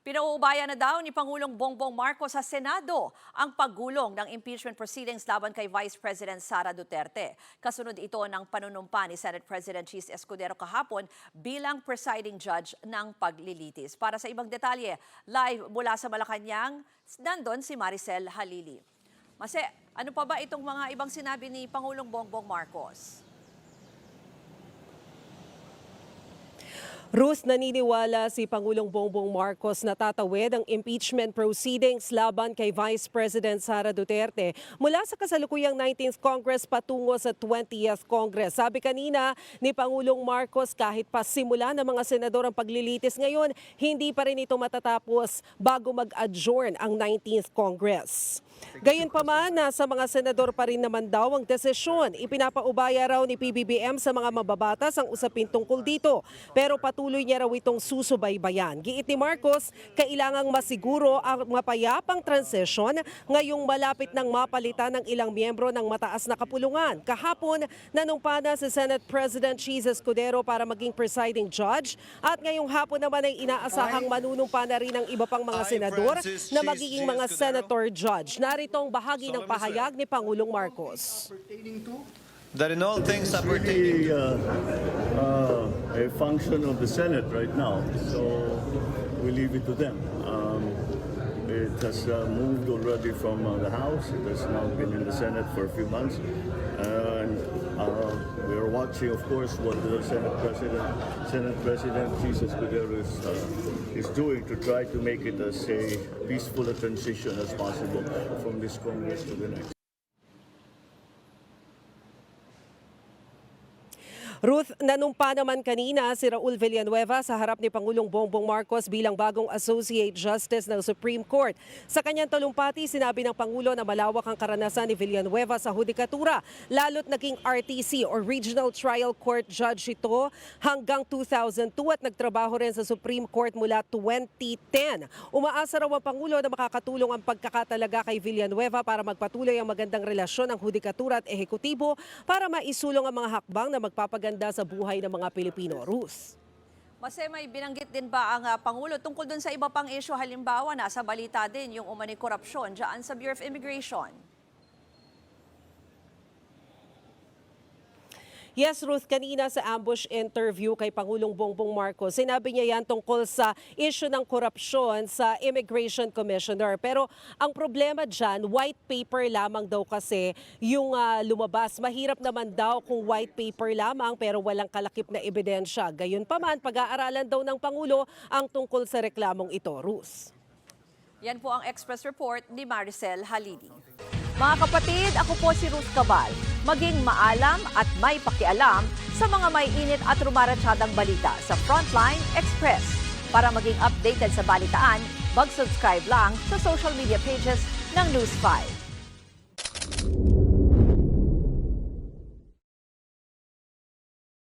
Pinauubaya na daw ni Pangulong Bongbong Marcos sa Senado ang paggulong ng impeachment proceedings laban kay Vice President Sara Duterte. Kasunod ito ng panunumpa ni Senate President Chis Escudero kahapon bilang presiding judge ng paglilitis. Para sa ibang detalye, live mula sa Malacanang, nandun si Maricel Halili. Mase, ano pa ba itong mga ibang sinabi ni Pangulong Bongbong Marcos? Ruth, naniniwala si Pangulong Bongbong Marcos na tatawid ang impeachment proceedings laban kay Vice President Sara Duterte mula sa kasalukuyang 19th Congress patungo sa 20th Congress. Sabi kanina ni Pangulong Marcos, kahit pa simula ng mga senador ang paglilitis ngayon, hindi pa rin ito matatapos bago mag-adjourn ang 19th Congress. Gayunpaman, nasa mga senador pa rin naman daw ang desisyon. Ipinapaubaya raw ni PBBM sa mga mababatas ang usapin tungkol dito. Pero patuloy niya raw itong susubaybayan. Giit ni Marcos, kailangang masiguro ang mapayapang transition ngayong malapit nang mapalitan ng ilang miyembro ng mataas na kapulungan. Kahapon, nanumpa na si Senate President Chis Escudero para maging presiding judge at ngayong hapon naman ay inaasahang manunumpa na rin ng iba pang mga senador na magiging mga senator judge. Narito ang bahagi ng pahayag ni Pangulong Marcos. That in all things Really, a function of the Senate right now, so we leave it to them. It has moved already from the House. It has now been in the Senate for a few months, and we are watching, of course, what the Senate President Chis Escudero is doing to try to make it as a peaceful a transition as possible from this Congress to the next. Ruth, nanumpa naman kanina si Raul Villanueva sa harap ni Pangulong Bongbong Marcos bilang bagong Associate Justice ng Supreme Court. Sa kanyang talumpati, sinabi ng Pangulo na malawak ang karanasan ni Villanueva sa hudikatura, lalo't naging RTC or Regional Trial Court Judge ito hanggang 2002 at nagtrabaho rin sa Supreme Court mula 2010. Umaasa raw ang Pangulo na makakatulong ang pagkakatalaga kay Villanueva para magpatuloy ang magandang relasyon ng hudikatura at ehekutibo para maisulong ang mga hakbang na magpapaganda sa buhay ng mga Pilipino. Ruth. Mase, may binanggit din ba ang Pangulo tungkol dun sa iba pang issue? Halimbawa, nasa balita din yung umani korupsyon dyan sa Bureau of Immigration. Yes, Ruth, kanina sa ambush interview kay Pangulong Bongbong Marcos, sinabi niya yan tungkol sa issue ng korupsyon sa Immigration Commissioner. Pero ang problema dyan, white paper lamang daw kasi yung lumabas. Mahirap naman daw kung white paper lamang pero walang kalakip na ebidensya. Gayunpaman, pag-aaralan daw ng Pangulo ang tungkol sa reklamong ito. Ruth. Yan po ang Express Report ni Maricel Halili. Mga kapatid, ako po si Ruth Cabal. Maging maalam at may pakialam sa mga may init at rumaratsadang balita sa Frontline Express. Para maging updated sa balitaan, mag-subscribe lang sa social media pages ng News 5.